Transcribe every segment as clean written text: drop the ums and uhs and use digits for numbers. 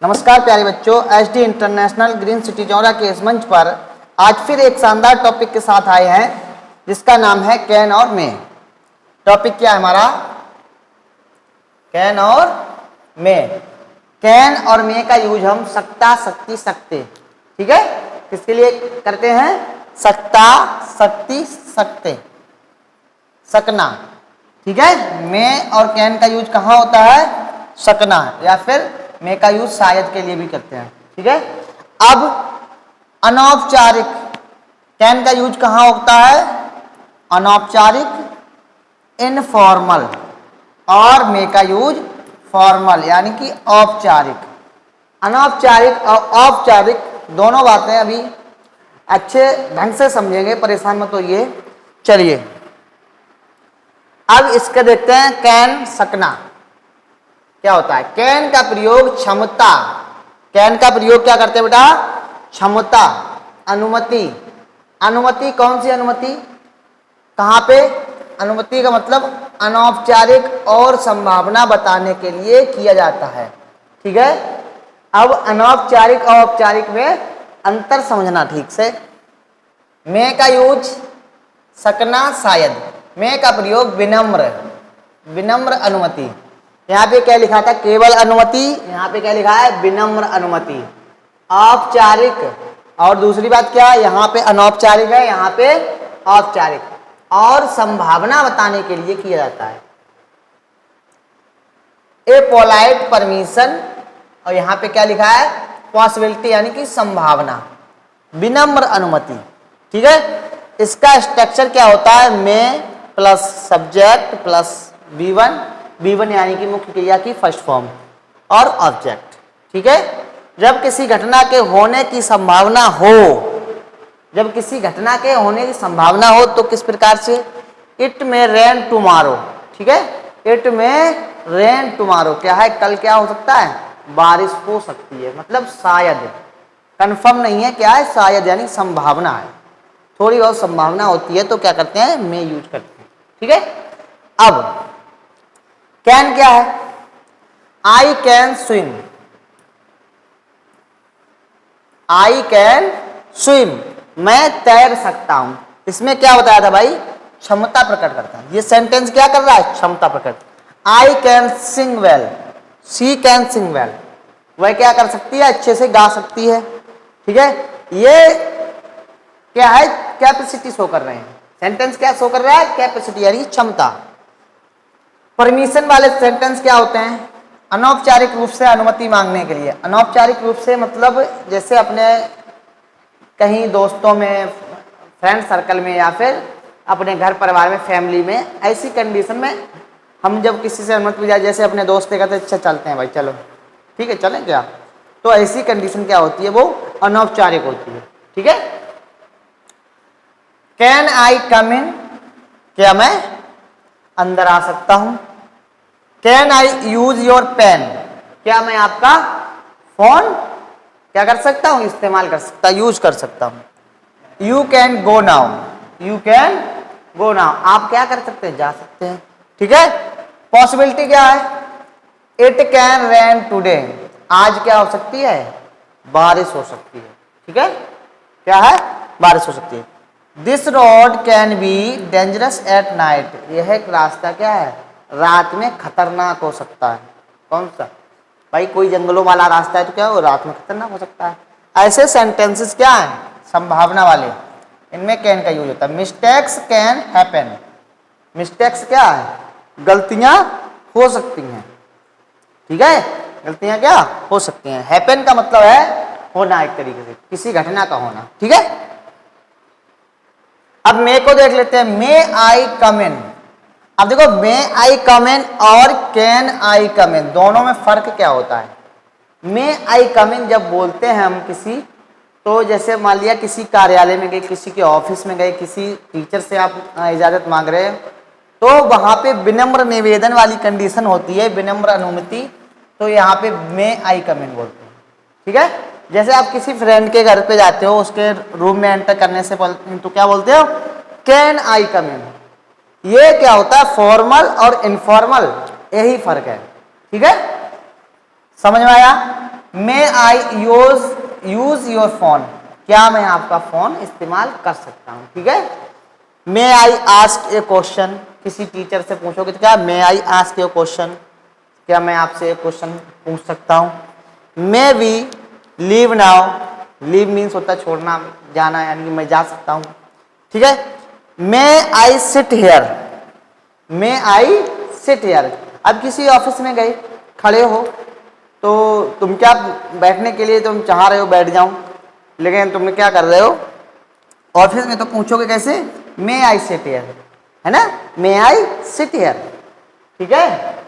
नमस्कार प्यारे बच्चों, HD international green city Jaura के इस मंच पर आज फिर एक शानदार टॉपिक के साथ आए हैं जिसका नाम है कैन और मे। टॉपिक क्या है हमारा? कैन और मे। कैन और मे का यूज हम सकता, शक्ति, सकते, ठीक है, किसके लिए करते हैं? सकता, शक्ति, सकते, सकना, ठीक है। मे और कैन का यूज कहाँ होता है? सकना, या फिर मे का यूज शायद के लिए भी करते हैं, ठीक है। अब अनौपचारिक कैन का यूज कहाँ होता है? अनौपचारिक, इनफॉर्मल, और मे का यूज फॉर्मल यानी कि औपचारिक। अनौपचारिक और औपचारिक दोनों बातें अभी अच्छे ढंग से समझेंगे, परेशान मत होइए। चलिए अब इसके देखते हैं कैन, सकना क्या होता है। कैन का प्रयोग क्षमता, कैन का प्रयोग क्या करते हैं बेटा? क्षमता, अनुमति। अनुमति कौन सी अनुमति? कहाँ पे? अनुमति का मतलब अनौपचारिक और संभावना बताने के लिए किया जाता है, ठीक है। अब अनौपचारिक और औपचारिक में अंतर समझना ठीक से। मे का यूज सकना, शायद। मे का प्रयोग विनम्र, विनम्र अनुमति। यहाँ पे क्या लिखा था? केवल अनुमति। यहाँ पे क्या लिखा है? विनम्र अनुमति। औपचारिक, और दूसरी बात क्या? यहाँ पे अनौपचारिक है, यहाँ पे औपचारिक, और संभावना बताने के लिए किया जाता है। ए पोलाइट परमिशन, और यहाँ पे क्या लिखा है? पॉसिबिलिटी यानी कि संभावना। विनम्र अनुमति, ठीक है। इसका स्ट्रक्चर क्या होता है? मे plus subject plus V1, V1 यानी कि मुख्य क्रिया की फर्स्ट फॉर्म, और ऑब्जेक्ट, ठीक है। जब किसी घटना के होने की संभावना हो, जब किसी घटना के होने की संभावना हो तो किस प्रकार से? इट में रेन टुमारो, ठीक है। इट में रेन टुमारो क्या है? कल क्या हो सकता है? बारिश हो सकती है, मतलब शायद, कंफर्म नहीं है, क्या है? शायद यानी संभावना है, थोड़ी बहुत संभावना होती है तो क्या करते हैं? मे यूज करते हैं, ठीक है। अब कैन क्या है? I can swim, I can swim, मैं तैर सकता हूं। इसमें क्या बताया था भाई? क्षमता प्रकट करता है। ये सेंटेंस क्या कर रहा है? क्षमता प्रकट। I can sing well, she can sing well, वह क्या कर सकती है? अच्छे से गा सकती है, ठीक है। ये क्या है? कैपेसिटी शो कर रहे हैं। सेंटेंस क्या शो कर रहा है? कैपेसिटी यानी क्षमता। परमिशन वाले सेंटेंस क्या होते हैं? अनौपचारिक रूप से अनुमति मांगने के लिए। अनौपचारिक रूप से मतलब जैसे अपने कहीं दोस्तों में, फ्रेंड सर्कल में, या फिर अपने घर परिवार में, फैमिली में, ऐसी कंडीशन में हम जब किसी से अनुमति मिल जाए, जैसे अपने दोस्त कहते हैं अच्छा चलते हैं भाई, चलो ठीक है चलें क्या, तो ऐसी कंडीशन क्या होती है? वो अनौपचारिक होती है, ठीक है। कैन आई कम इन, क्या मैं अंदर आ सकता हूं? Can I use your pen, क्या मैं आपका फोन क्या कर सकता हूं? इस्तेमाल कर सकता, यूज कर सकता हूं। You can go now, you can go now, आप क्या कर सकते हैं? जा सकते हैं, ठीक है। पॉसिबिलिटी क्या है? इट कैन रेन टुडे, आज क्या हो सकती है? बारिश हो सकती है, ठीक है। क्या है? बारिश हो सकती है। This road can be dangerous at night, यह एक रास्ता क्या है? रात में खतरनाक हो सकता है। कौन सा? भाई कोई जंगलों वाला रास्ता है तो क्या हो? रात में खतरनाक हो सकता है। ऐसे सेंटेंसेस क्या है? संभावना वाले, इनमें कैन का यूज होता है। मिस्टेक्स कैन हैपन, मिस्टेक्स क्या है? गलतियां हो सकती हैं, ठीक है। गलतियां क्या हो सकती हैं? हैपन का मतलब है होना, एक तरीके से किसी घटना का होना, ठीक है। अब मे को देख लेते हैं। मे आई कम इन, अब देखो मे आई कम इन और कैन आई कम इन, दोनों में फर्क क्या होता है? मे आई कम इन जब बोलते हैं हम किसी, तो जैसे मान लिया किसी कार्यालय में गए, किसी के ऑफिस में गए, किसी टीचर से आप इजाजत मांग रहे हैं, तो वहां पे विनम्र निवेदन वाली कंडीशन होती है, विनम्र अनुमति, तो यहाँ पे मे आई कम इन बोलते हैं, ठीक है। जैसे आप किसी फ्रेंड के घर पे जाते हो, उसके रूम में एंटर करने से तो क्या बोलते हो? कैन आई कम इन। ये क्या होता है? फॉर्मल और इनफॉर्मल, यही फर्क है, ठीक है। समझ में आया? मे आई यूज योर फोन, क्या मैं आपका फोन इस्तेमाल कर सकता हूं। ठीक है, may I ask a question, किसी टीचर से पूछोगे तो क्या मे आई आस्क ए क्वेश्चन, क्या मैं आपसे एक क्वेश्चन पूछ सकता हूं। May we leave now, leave means होता है छोड़ना, जाना, यानी कि मैं जा सकता हूं। ठीक है, may I sit here, may I sit here, अब किसी ऑफिस में गए, खड़े हो, तो तुम क्या बैठने के लिए तुम चाह रहे हो बैठ जाऊं, लेकिन तुम क्या कर रहे हो ऑफिस में, तो पूछोगे कैसे, मे आई सिट हियर, है ना, मे आई सिट हियर। ठीक है,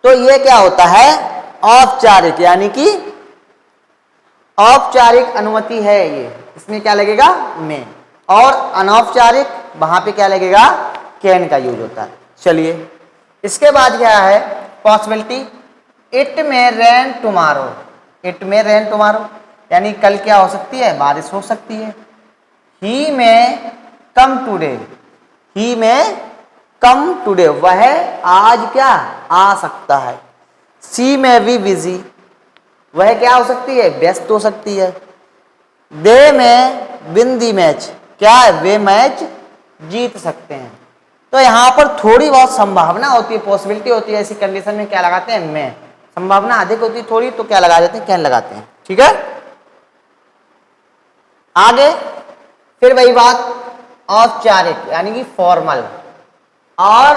तो ये क्या होता है, औपचारिक, यानी कि औपचारिक अनुमति है ये, इसमें क्या लगेगा मे, और अनौपचारिक वहां पे क्या लगेगा, कैन का यूज होता है। चलिए, इसके बाद क्या है, पॉसिबिलिटी, इट में रेन टुमारो, इट में रेन टुमारो, यानी कल क्या हो सकती है, बारिश हो सकती है। ही में कम टूडे, ही में कम टूडे, वह आज क्या आ सकता है। सी में बी बिजी, वह क्या हो सकती है, व्यस्त हो सकती है। दे में विन दी मैच, क्या है, वे मैच जीत सकते हैं। तो यहां पर थोड़ी बहुत संभावना होती है, पॉसिबिलिटी होती है, ऐसी कंडीशन में क्या लगाते हैं, में, संभावना अधिक होती है थोड़ी, तो क्या लगा देते हैं, कैन लगाते हैं। ठीक है, आगे फिर वही बात, औपचारिक यानी कि फॉर्मल, और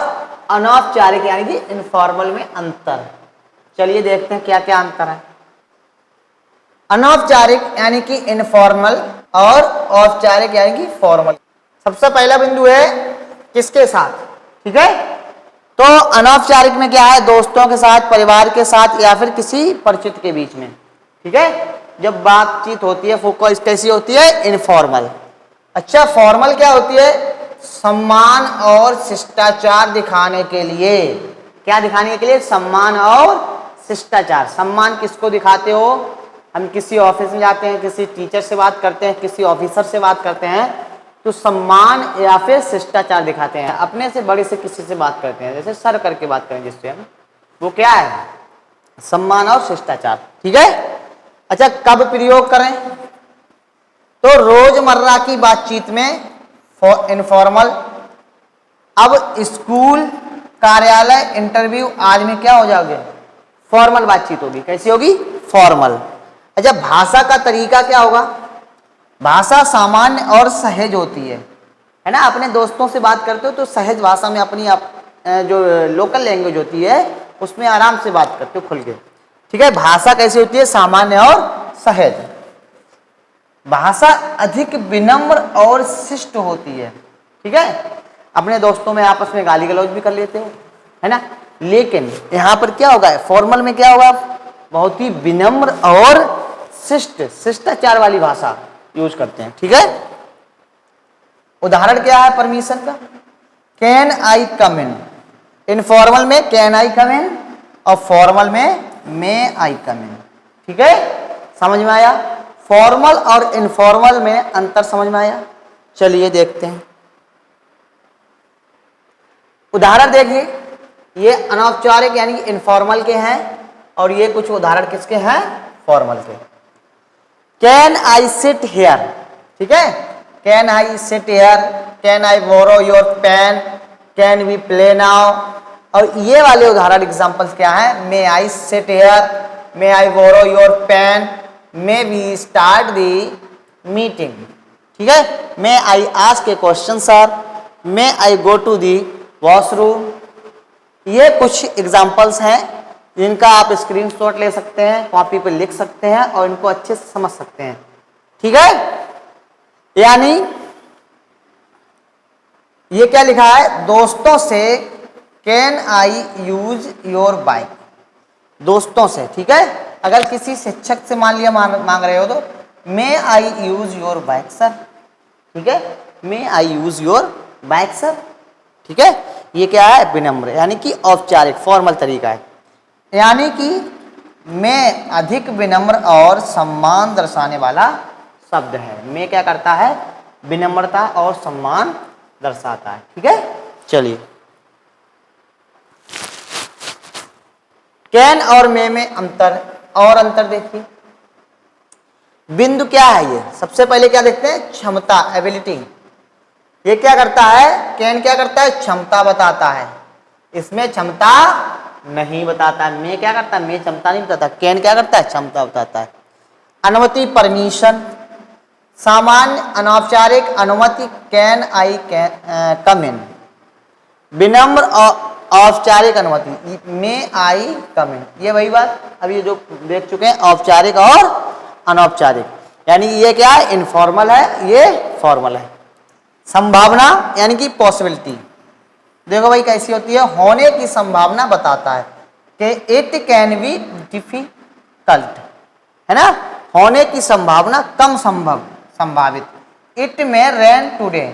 अनौपचारिक यानी कि इनफॉर्मल में अंतर। चलिए देखते हैं क्या क्या अंतर है। अनौपचारिक यानी कि इनफॉर्मल, और औपचारिक यानी कि फॉर्मल। सबसे पहला बिंदु है किसके साथ, ठीक है, तो अनौपचारिक में क्या है, दोस्तों के साथ, परिवार के साथ, या फिर किसी परिचित के बीच में। ठीक है, जब बातचीत होती है वो कैसी होती है, इनफॉर्मल। अच्छा, फॉर्मल क्या होती है, सम्मान और शिष्टाचार दिखाने के लिए, क्या दिखाने के लिए, सम्मान और शिष्टाचार। सम्मान किसको दिखाते हो, हम किसी ऑफिस में जाते हैं, किसी टीचर से बात करते हैं, किसी ऑफिसर से बात करते हैं, तो सम्मान या फिर शिष्टाचार दिखाते हैं। अपने से बड़े से किसी से बात करते हैं, जैसे सर करके बात करें जिससे हम, वो क्या है, सम्मान और शिष्टाचार। ठीक है, अच्छा, कब प्रयोग करें, तो रोजमर्रा की बातचीत में इनफॉर्मल। अब स्कूल, कार्यालय, इंटरव्यू आदि में क्या हो जाओगे, फॉर्मल बातचीत होगी। कैसी होगी, फॉर्मल। अच्छा, भाषा का तरीका क्या होगा, भाषा सामान्य और सहज होती है ना, अपने दोस्तों से बात करते हो तो सहज भाषा में, अपनी जो लोकल लैंग्वेज होती है उसमें आराम से बात करते हो, खुल के। ठीक है, भाषा कैसी होती है, सामान्य और सहज। भाषा अधिक विनम्र और शिष्ट होती है। ठीक है, अपने दोस्तों में आपस में गाली गलौज भी कर लेते हो, है ना, लेकिन यहां पर क्या होगा, फॉर्मल में क्या होगा, बहुत ही विनम्र और शिष्ट, शिष्टाचार वाली भाषा यूज करते हैं। ठीक है, उदाहरण क्या है परमिशन का, can I come in, informal में कैन आई कम इन, और फॉर्मल में मे आई कम इन। ठीक है, समझ में आया, फॉर्मल और इनफॉर्मल में अंतर समझ में आया। चलिए देखते हैं, उदाहरण देखिए, ये अनौपचारिक यानी कि इनफॉर्मल के हैं, और ये कुछ उदाहरण किसके हैं, फॉर्मल के। कैन आई सिट हेयर, ठीक है, can I sit here, can I borrow your pen, can we play now, और ये वाले उदाहरण एग्जांपल्स क्या हैं, may I sit here, may I borrow your pen, may we start the meeting. ठीक है, may I ask a question sir, may I go to the washroom. ये कुछ एग्जाम्पल्स हैं जिनका आप स्क्रीनशॉट ले सकते हैं, कॉपी पर लिख सकते हैं और इनको अच्छे से समझ सकते हैं। ठीक है, यानी ये क्या लिखा है, दोस्तों से can I use your bike, दोस्तों से। ठीक है, अगर किसी शिक्षक से मान लिया मांग रहे हो तो मे आई यूज योर बाइक सर। ठीक है, may I use your bike sir. ठीक है, ये क्या है, विनम्र यानी कि औपचारिक फॉर्मल तरीका है, यानी कि मैं अधिक विनम्र और सम्मान दर्शाने वाला शब्द है। मैं क्या करता है, विनम्रता और सम्मान दर्शाता है। ठीक है, चलिए कैन और में अंतर, और अंतर देखिए। बिंदु क्या है ये, सबसे पहले क्या देखते हैं, क्षमता, एबिलिटी। ये क्या करता है, कैन क्या करता है, क्षमता बताता है, इसमें क्षमता नहीं बताता है। मैं क्या करता है, मैं क्षमता नहीं बताता, कैन क्या करता है, क्षमता बताता है। अनुमति, परमिशन, सामान्य अनौपचारिक अनुमति, कैन आई कम इन। विनम्र औपचारिक अनुमति, में आई कम इन। ये वही बात अभी ये जो देख चुके हैं, औपचारिक और अनौपचारिक, यानी ये क्या है, इनफॉर्मल है, ये फॉर्मल है। संभावना यानी कि पॉसिबिलिटी, देखो भाई कैसी होती है, होने की संभावना बताता है कि इट कैन बी डिफिकल्ट, है ना, होने की संभावना कम संभावित। इट में रेन टुडे,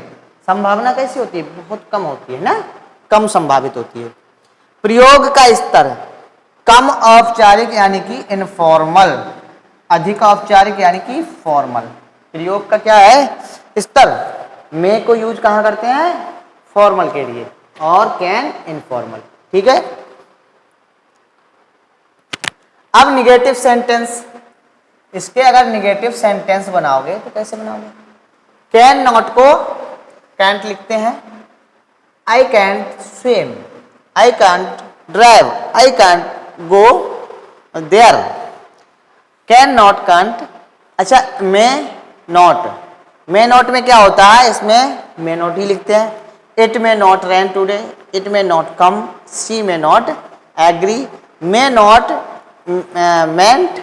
संभावना कैसी होती है, बहुत कम होती है ना, कम संभावित होती है। प्रयोग का स्तर, कम औपचारिक यानी कि इनफॉर्मल, अधिक औपचारिक यानी कि फॉर्मल। प्रयोग का क्या है स्तर, में को यूज कहाँ करते हैं, फॉर्मल के लिए, और कैन इनफॉर्मल, ठीक है। अब निगेटिव सेंटेंस, इसके अगर निगेटिव सेंटेंस बनाओगे तो कैसे बनाओगे, कैन नॉट को कैंट लिखते हैं, I can't swim, I can't drive, I can't go there. Can not can't, अच्छा मे नॉट में क्या होता है, इसमें मे नॉट ही लिखते हैं। It may not rain today, it may not come, she may not agree, may not meant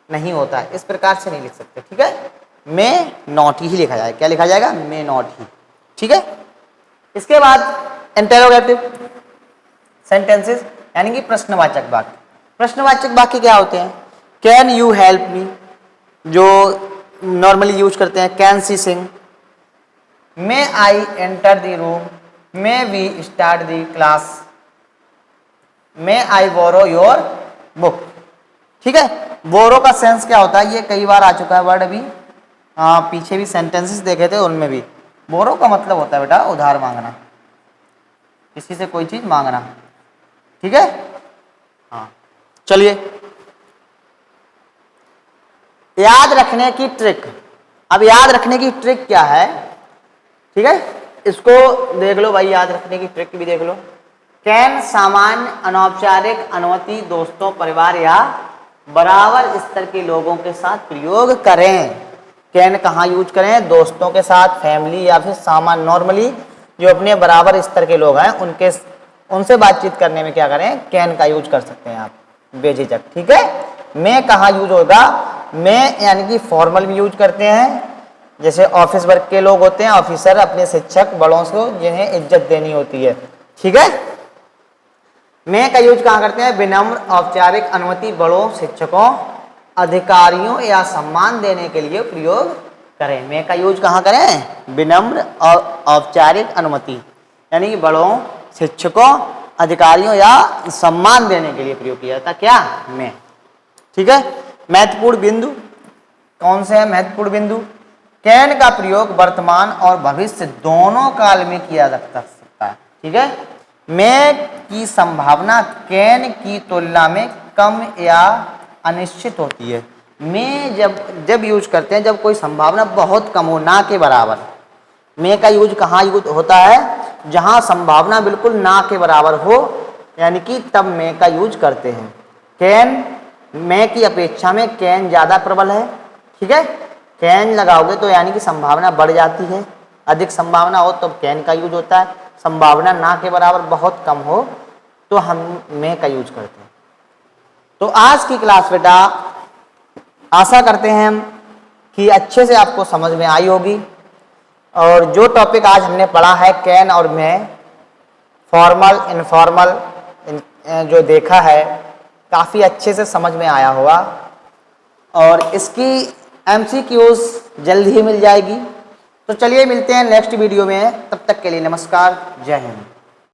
नहीं होता है, इस प्रकार से नहीं लिख सकते, ठीक है। मे नॉट ही लिखा जाएगा, क्या लिखा जाएगा, मे नॉट ही, ठीक है। इसके बाद इंटेरोगेटिव सेंटेंसेस यानी कि प्रश्नवाचक वाक्य। प्रश्नवाचक वाक्य क्या होते हैं, कैन यू हेल्प मी, जो नॉर्मली यूज करते हैं, can she sing, may I enter the room, may we start the class, may I borrow your book, ठीक है। बोरो का सेंस क्या होता है, ये कई बार आ चुका है वर्ड, अभी पीछे भी सेंटेंसेस देखे थे उनमें भी। बोरो का मतलब होता है बेटा उधार मांगना, किसी से कोई चीज मांगना, ठीक है। हाँ चलिए, याद रखने की ट्रिक। अब याद रखने की ट्रिक क्या है, ठीक है, इसको देख लो भाई, याद रखने की ट्रिक भी देख लो। कैन सामान्य अनौपचारिक अनुमति दोस्तों, परिवार या बराबर स्तर के लोगों के साथ प्रयोग करें। कैन कहाँ यूज करें, दोस्तों के साथ, फैमिली या फिर सामान्य, नॉर्मली जो अपने बराबर स्तर के लोग हैं उनसे बातचीत करने में क्या करें, कैन का यूज कर सकते हैं आप बेझिझक, ठीक है। मैं कहाँ यूज होगा, मैं यानी कि फॉर्मल में यूज करते हैं, जैसे ऑफिस वर्क के लोग होते हैं, ऑफिसर अपने शिक्षक बड़ों को जिन्हें इज्जत देनी होती है, ठीक है। मैं का यूज कहाँ करते हैं, विनम्र औपचारिक अनुमति बड़ों, शिक्षकों, अधिकारियों या सम्मान देने के लिए प्रयोग करें। मैं का यूज कहाँ करें, विनम्र और औपचारिक अनुमति यानी कि बड़ों, शिक्षकों, अधिकारियों या सम्मान देने के लिए प्रयोग किया जाता, क्या, मैं, ठीक है। महत्वपूर्ण बिंदु कौन से है, महत्वपूर्ण बिंदु, कैन का प्रयोग वर्तमान और भविष्य दोनों काल में किया जा सकता है, ठीक है। मैं की संभावना कैन की तुलना में कम या अनिश्चित होती है। मैं जब यूज करते हैं जब कोई संभावना बहुत कम हो, ना के बराबर। मैं का यूज कहाँ यूज होता है, जहाँ संभावना बिल्कुल ना के बराबर हो, यानी कि तब मैं का यूज करते हैं। कैन मैं की अपेक्षा में कैन ज़्यादा प्रबल है, ठीक है। कैन लगाओगे तो यानी कि संभावना बढ़ जाती है, अधिक संभावना हो तो कैन का यूज होता है, संभावना ना के बराबर बहुत कम हो तो हम मैं का यूज करते हैं। तो आज की क्लास बेटा आशा करते हैं हम कि अच्छे से आपको समझ में आई होगी, और जो टॉपिक आज हमने पढ़ा है कैन और मैं, फॉर्मल इनफॉर्मल जो देखा है, काफ़ी अच्छे से समझ में आया होगा, और इसकी MCQs जल्द ही मिल जाएगी। तो चलिए मिलते हैं नेक्स्ट वीडियो में, तब तक के लिए नमस्कार, जय हिंद।